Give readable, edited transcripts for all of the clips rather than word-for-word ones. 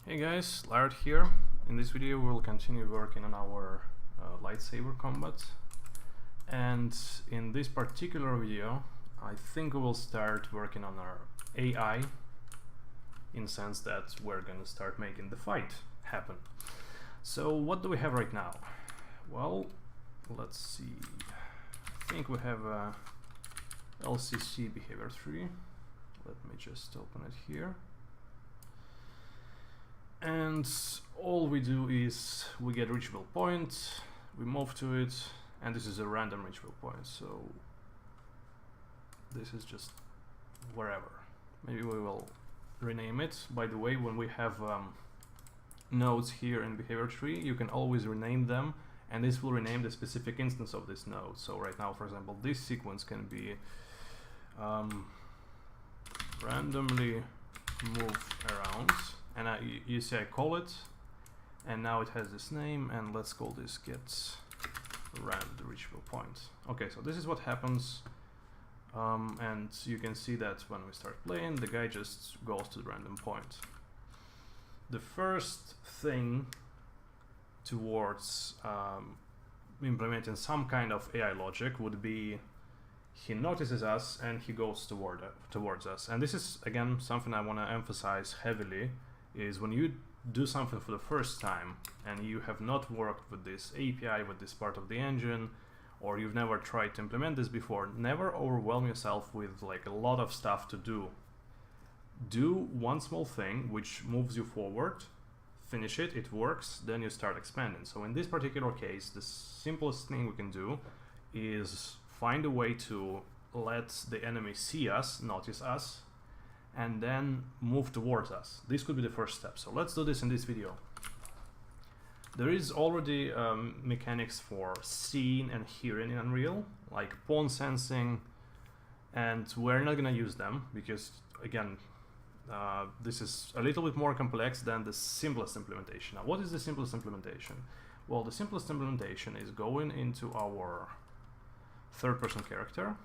Hey guys, Lard here. In this video we'll continue working on our lightsaber combat, and in this particular video I think we will start working on our AI, in the sense that we're gonna start making the fight happen. So what do we have right now? Well, let's see. I think we have a LCC behavior tree. Let me just open it here. And all we do is we get reachable point, we move to it, and this is a random reachable point, so this is just wherever. Maybe we will rename it. By the way, when we have nodes here in behavior tree, you can always rename them, and this will rename the specific instance of this node. So right now, for example, this sequence can be randomly move around. And you see I call it, and now it has this name, and let's call this get rand reachable point. Okay, so this is what happens, and you can see that when we start playing, the guy just goes to the random point. The first thing towards implementing some kind of AI logic would be he notices us and he goes towards us. And this is, again, something I want to emphasize heavily, is when you do something for the first time and you have not worked with this API, with this part of the engine, or you've never tried to implement this before, never overwhelm yourself with like a lot of stuff to do. Do one small thing which moves you forward, finish it, it works, then you start expanding. So in this particular case, the simplest thing we can do is find a way to let the enemy see us, notice us, and then move towards us. This could be the first step. So let's do this in this video. There is already mechanics for seeing and hearing in Unreal, like pawn sensing, and we're not gonna use them because, again, this is a little bit more complex than the simplest implementation. Now, what is the simplest implementation? Well, the simplest implementation is going into our third-person character.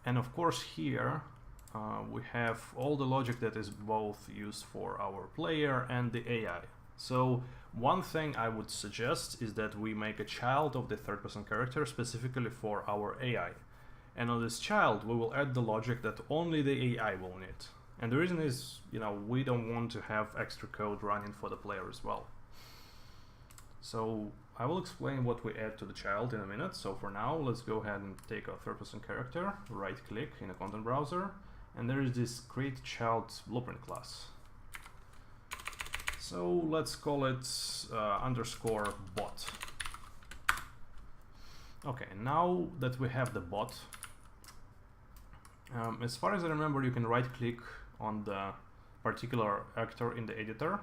And of course here we have all the logic that is both used for our player and the AI. So one thing I would suggest is that we make a child of the third-person character specifically for our AI. And on this child we will add the logic that only the AI will need. And the reason is, you know, we don't want to have extra code running for the player as well. So I will explain what we add to the child in a minute. So for now, let's go ahead and take our third-person character, right-click in a content browser, and there is this create child blueprint class. So let's call it underscore bot. Okay, now that we have the bot, as far as I remember, you can right-click on the particular actor in the editor,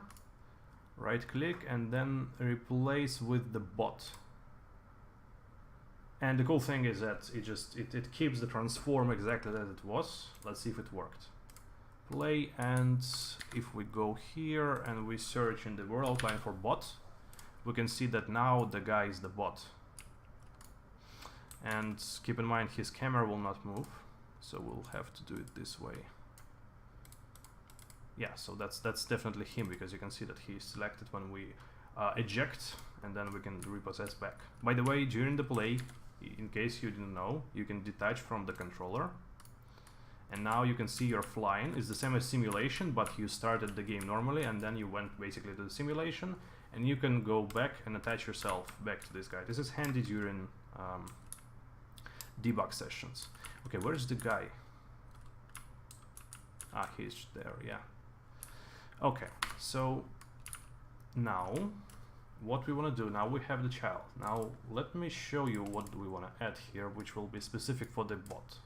right-click, and then replace with the bot. And the cool thing is that it keeps the transform exactly as it was. Let's see if it worked. Play, and if we go here and we search in the word outline for bot, we can see that now the guy is the bot. And keep in mind his camera will not move, so we'll have to do it this way. Yeah, so that's definitely him, because you can see that he's selected when we eject, and then we can repossess back. By the way, during the play, in case you didn't know, you can detach from the controller, and now you can see you're flying. It's the same as simulation, but you started the game normally and then you went basically to the simulation, and you can go back and attach yourself back to this guy. This is handy during debug sessions. Okay, where's the guy? Ah, he's there, yeah. Okay, so now what we want to do, now we have the child. Now let me show you what we want to add here, which will be specific for the bot.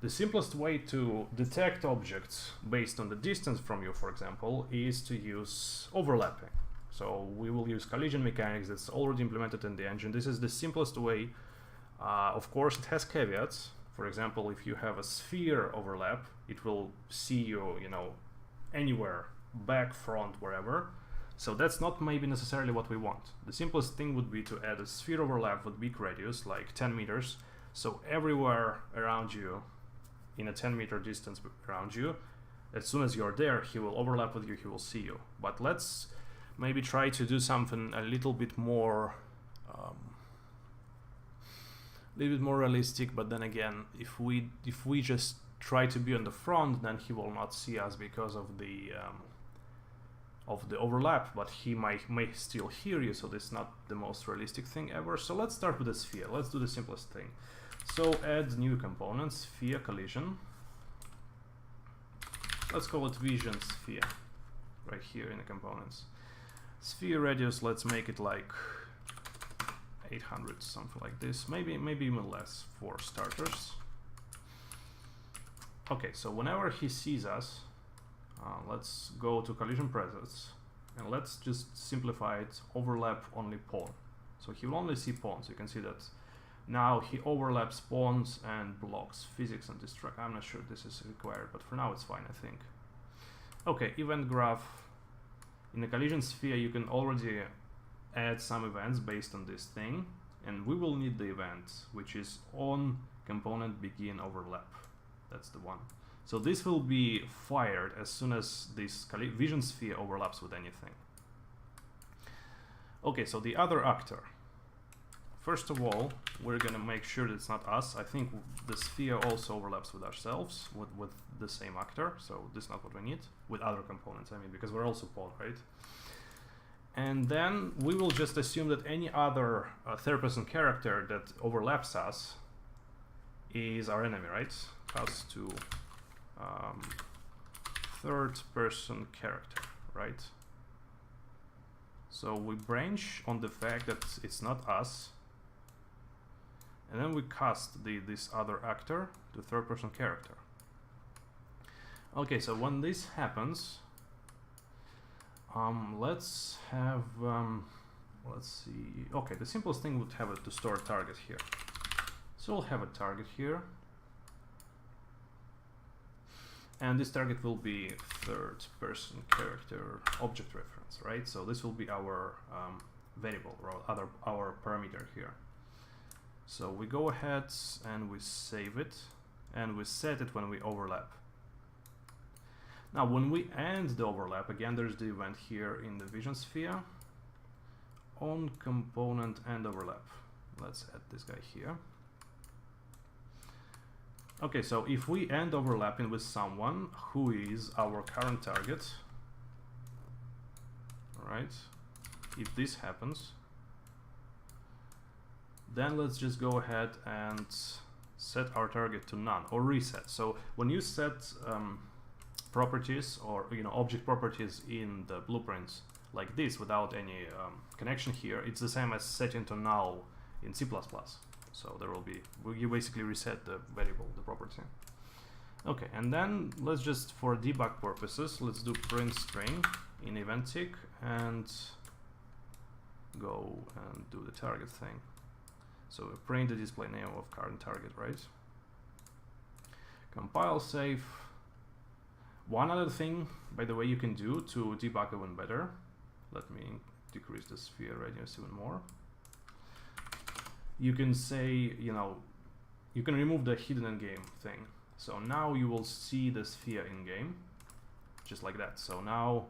The simplest way to detect objects based on the distance from you, for example, is to use overlapping. So we will use collision mechanics that's already implemented in the engine. This is the simplest way. Of course, it has caveats. For example, if you have a sphere overlap, it will see you, you know, anywhere, back, front, wherever. So that's not maybe necessarily what we want. The simplest thing would be to add a sphere overlap with big radius, like 10 meters. So everywhere around you, in a 10-meter distance around you, as soon as you're there, he will overlap with you, he will see you. But let's maybe try to do something a little bit more realistic. But then again, if we just try to be on the front, then he will not see us because of the overlap, but he may still hear you, so this is not the most realistic thing ever. So let's start with a sphere. Let's do the simplest thing. So add new component, sphere collision. Let's call it vision sphere right here in the components. Sphere radius, let's make it like 800, something like this, maybe even less for starters. Okay, so whenever he sees us, let's go to collision presence and let's just simplify it, overlap only pawn. So he will only see pawns. You can see that now he overlaps pawns and blocks physics and destruct. I'm not sure this is required, but for now it's fine, I think. Okay, event graph. In the collision sphere you can already add some events based on this thing, and we will need the event which is on component begin overlap. That's the one. So this will be fired as soon as this vision sphere overlaps with anything. Okay, so the other actor. First of all, we're gonna make sure that it's not us. I think the sphere also overlaps with ourselves, with the same actor. So this is not what we need. With other components, I mean, because we're also pawn, right? And then we will just assume that any other third-person character that overlaps us is our enemy, right? Us to third-person character, right? So we branch on the fact that it's not us, and then we cast this other actor to third-person character. Okay, so when this happens, let's have let's see. Okay, the simplest thing would have it to store a target here. So we'll have a target here, and this target will be third-person character object reference, right? So this will be our variable or our parameter here. So we go ahead and we save it, and we set it when we overlap. Now when we end the overlap, again there's the event here in the vision sphere, on component end overlap. Let's add this guy here. Okay, so if we end overlapping with someone who is our current target, alright, if this happens, then let's just go ahead and set our target to none or reset. So when you set properties or object properties in the blueprints like this without any connection here, it's the same as setting to null in C++. So there will be, you basically reset the variable, the property. Okay, and then let's just, for debug purposes, let's do print string in event tick and go and do the target thing. So we print the display name of current target, right? Compile, save. One other thing, by the way, you can do to debug even better. Let me decrease the sphere radius even more. You can say, you can remove the hidden in-game thing. So now you will see the sphere in-game, just like that. So now,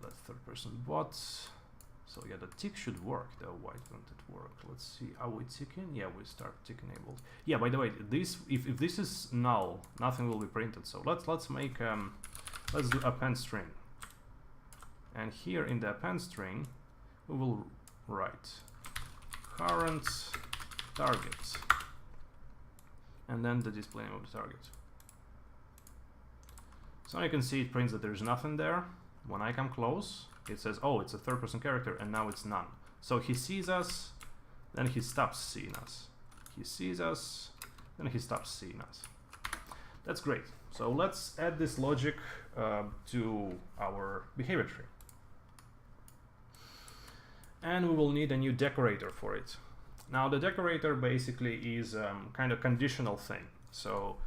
let's third-person bot. So yeah, the tick should work though. Why don't it work? Let's see. Are we ticking? Yeah, we start tick enabled. Yeah, by the way, this if this is null, nothing will be printed. So let's make let's do append string. And here in the append string, we will write current target, and then the display name of the target. So you can see it prints that there's nothing there. When I come close, it says, oh, it's a third-person character, and now it's none. So he sees us, then he stops seeing us. He sees us, then he stops seeing us. That's great. So let's add this logic to our behavior tree. And we will need a new decorator for it. Now the decorator basically is kind of conditional thing. So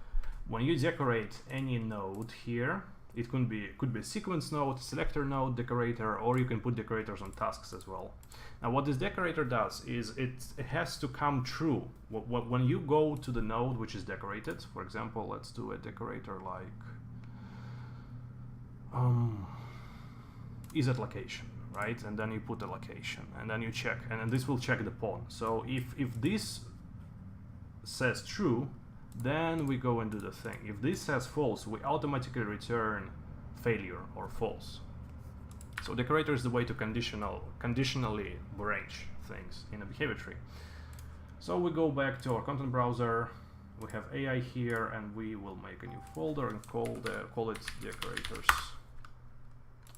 when you decorate any node here, It could be a sequence node, selector node, decorator, or you can put decorators on tasks as well. Now what this decorator does is it has to come true. When you go to the node which is decorated, for example, let's do a decorator like is at location, right? And then you put a location, and then you check, and then this will check the pawn. So if this says true, then we go and do the thing. If this says false, we automatically return failure or false. So decorator is the way to conditionally branch things in a behavior tree. So we go back to our content browser. We have AI here, and we will make a new folder and call it decorators.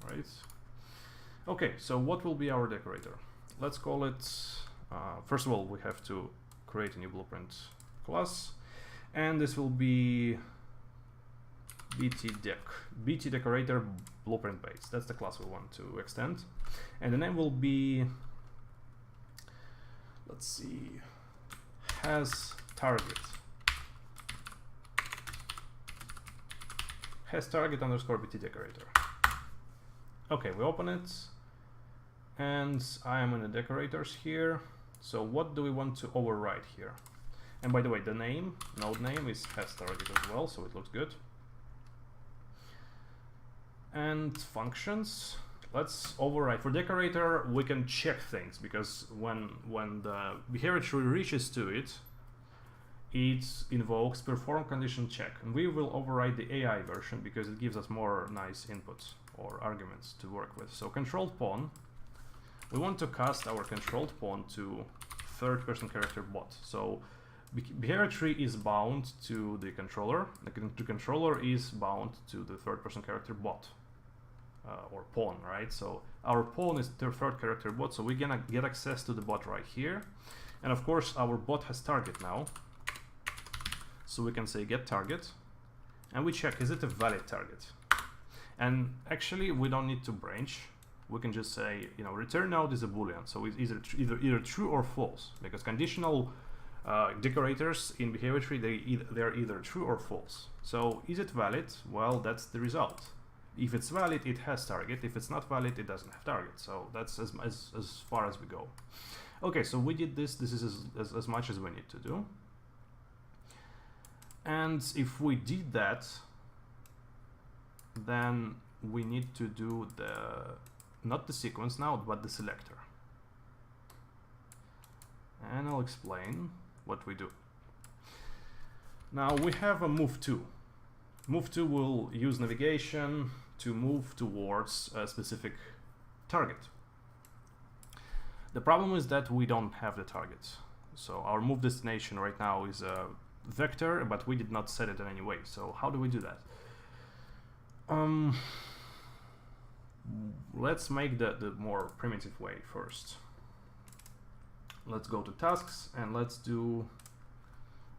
Right? Okay, so what will be our decorator? Let's call it, first of all, we have to create a new blueprint class, and this will be BT decorator blueprint base. That's the class we want to extend. And the name will be, let's see, has target underscore BT decorator. Okay, we open it, and I am in the decorators here. So what do we want to override here? And by the way, the node name is has target as well, so it looks good. And functions, let's override. For decorator, we can check things, because when the behavior tree reaches to it, it invokes perform condition check, and we will override the AI version because it gives us more nice inputs or arguments to work with. So controlled pawn, we want to cast our controlled pawn to third-person character bot. So behavior tree is bound to the controller. The controller is bound to the third-person character bot or pawn, right? So our pawn is the third character bot, so we're gonna get access to the bot right here. And of course, our bot has target now. So we can say get target, and we check, is it a valid target? And actually, we don't need to branch. We can just say, you know, return node is a boolean, so it's either true or false, because conditional decorators in behavior tree, they're either true or false. So is it valid? Well, that's the result. If it's valid, it has target. If it's not valid, it doesn't have target. So that's as far as we go. Okay, so we did this. This is as much as we need to do. And if we did that, then we need to do not the sequence now, but the selector. And I'll explain what we do. Now we have a move to. Move to will use navigation to move towards a specific target. The problem is that we don't have the target. So our move destination right now is a vector, but we did not set it in any way. So how do we do that? Let's make the more primitive way first. Let's go to tasks and let's do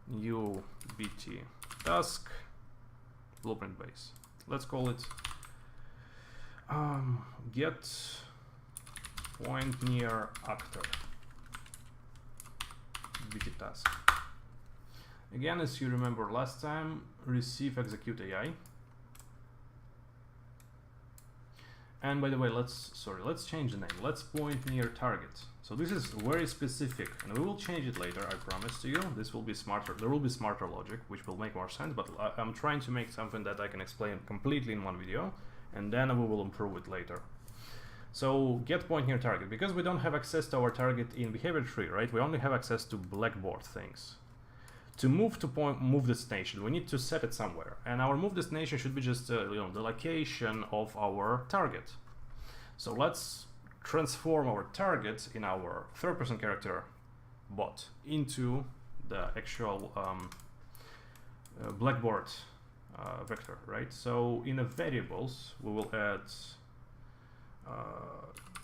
new BT task blueprint base. Let's call it get point near actor BT task. Again, as you remember last time, receive execute AI. And by the way, let's change the name. Let's point near target. So this is very specific, and we will change it later, I promise to you. This will be smarter. There will be smarter logic, which will make more sense, but I'm trying to make something that I can explain completely in one video, and then we will improve it later. So get point near target, because we don't have access to our target in behavior tree, right? We only have access to Blackboard things. To move to move destination, we need to set it somewhere, and our move destination should be just the location of our target. So let's transform our target in our third-person character bot into the actual Blackboard vector, right? So in the variables, we will add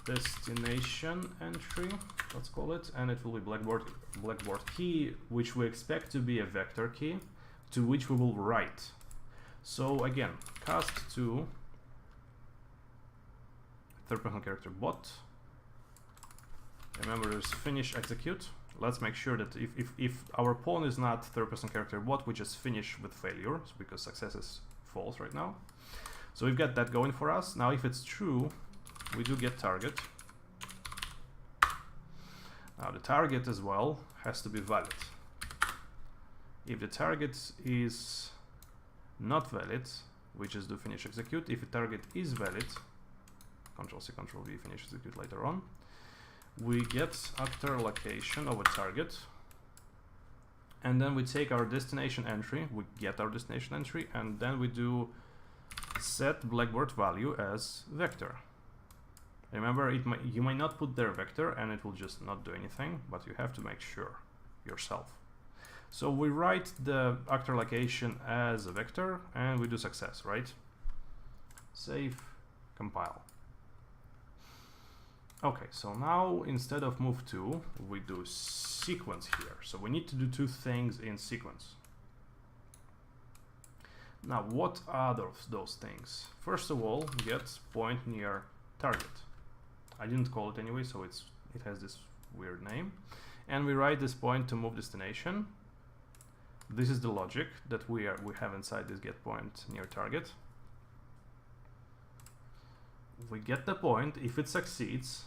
destination entry, let's call it, and it will be Blackboard key, which we expect to be a vector key, to which we will write. So again, cast to third-person character bot. Remember, there's finish execute. Let's make sure that if our pawn is not third-person character bot, we just finish with failure, because success is false right now. So we've got that going for us. Now if it's true, we do get target. Now the target as well has to be valid. If the target is not valid, we just do finish execute. If the target is valid, Ctrl+C, Ctrl+V, finish execute later on, we get actor location of a target, and then we take our destination entry, we get our destination entry, and then we do set Blackboard value as vector. Remember, you might not put there vector and it will just not do anything, but you have to make sure yourself. So we write the actor location as a vector and we do success, right? Save, compile. Okay, so now instead of move to, we do sequence here. So we need to do two things in sequence. Now, what are those things? First of all, get point near target. I didn't call it anyway, so it has this weird name. And we write this point to move destination. This is the logic that we have inside this get point near target. We get the point. If it succeeds,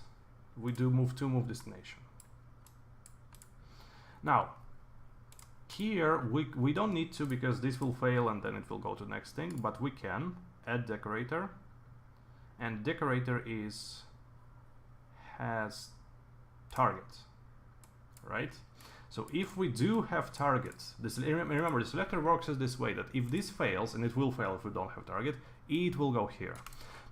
we do move to move destination. Now, here we don't need to, because this will fail and then it will go to the next thing, but we can add decorator, and decorator has target, right? So if we do have targets, remember the selector works as this way, that if this fails, and it will fail if we don't have target, it will go here.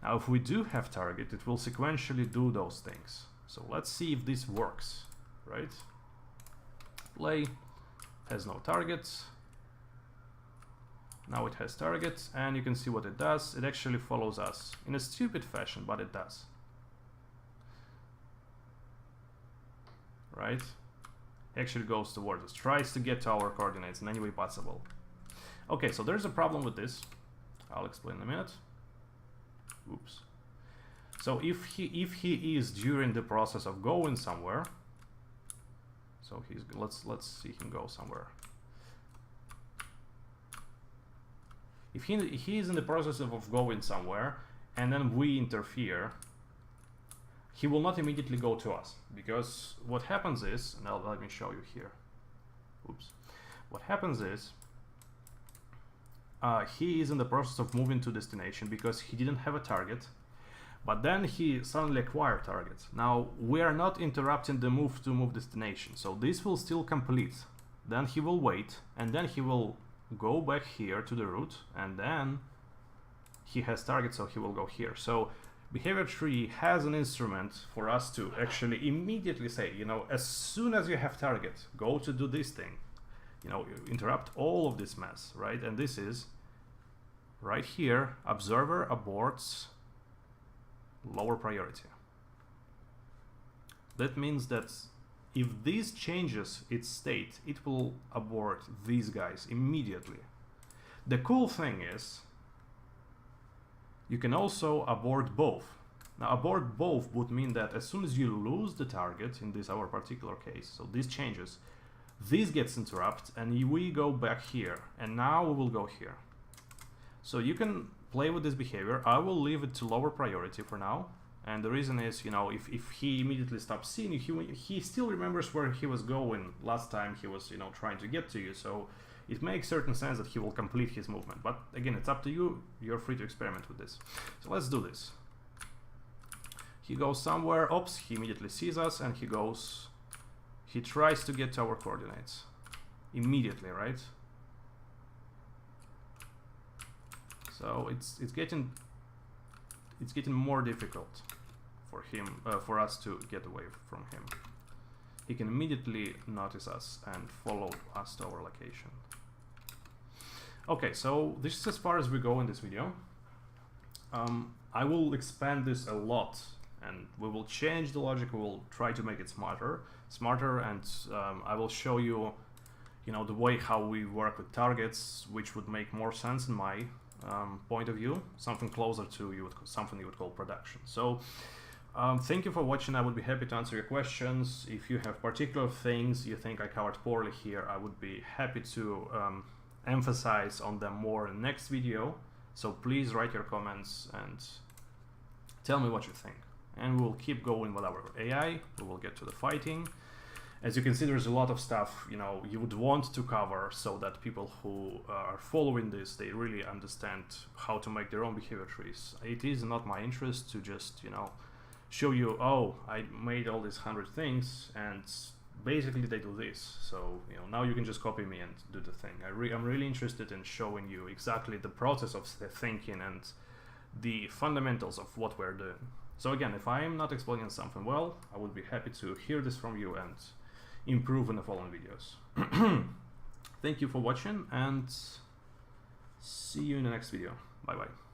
Now if we do have target, it will sequentially do those things. So let's see if this works, right? Play, has no targets. Now it has targets, and you can see what it does. It actually follows us in a stupid fashion, but it does. Right? It actually goes towards us, tries to get to our coordinates in any way possible. Okay, so there's a problem with this. I'll explain in a minute. Oops. So if he is during the process of going somewhere, so let's see him go somewhere. If he is in the process of going somewhere and then we interfere, he will not immediately go to us, because what happens is, now let me show you here. Oops. What happens is he is in the process of moving to destination because he didn't have a target, but then he suddenly acquired targets. Now we are not interrupting the move to move destination, so this will still complete. Then he will wait, and then he will go back here to the root, and then he has target, so he will go here. So behavior tree has an instrument for us to actually immediately say, you know, as soon as you have target, go to do this thing. You know, interrupt all of this mess, right? And this is right here, observer aborts lower priority. That means that if this changes its state, it will abort these guys immediately. The cool thing is, you can also abort both. Now, abort both would mean that as soon as you lose the target, in this our particular case, so this changes, this gets interrupted, and we go back here, and now we will go here. So you can play with this behavior. I will leave it to lower priority for now, and the reason is, you know, if he immediately stops seeing you, he still remembers where he was going last time he was, you know, trying to get to you, so it makes certain sense that he will complete his movement. But again, it's up to you. You're free to experiment with this. So let's do this. He goes somewhere. Oops, he immediately sees us, and he tries to get to our coordinates immediately, right? So it's getting more difficult for him, for us to get away from him. He can immediately notice us and follow us to our location. Okay, so this is as far as we go in this video. I will expand this a lot, and we will change the logic. We will try to make it smarter, and I will show you, you know, the way how we work with targets, which would make more sense in my point of view, something closer to something you would call production. So thank you for watching. I would be happy to answer your questions. If you have particular things you think I covered poorly here, I would be happy to emphasize on them more in the next video. So please write your comments and tell me what you think. And we'll keep going with our AI. We will get to the fighting. As you can see, there's a lot of stuff, you know, you would want to cover so that people who are following this, they really understand how to make their own behavior trees. It is not my interest to just, you know, show you, oh, I made all these 100 things and basically they do this. So, you know, now you can just copy me and do the thing. I'm really interested in showing you exactly the process of the thinking and the fundamentals of what we're doing. So again, if I am not explaining something well, I would be happy to hear this from you and improve in the following videos. Thank you for watching and see you in the next video. Bye bye.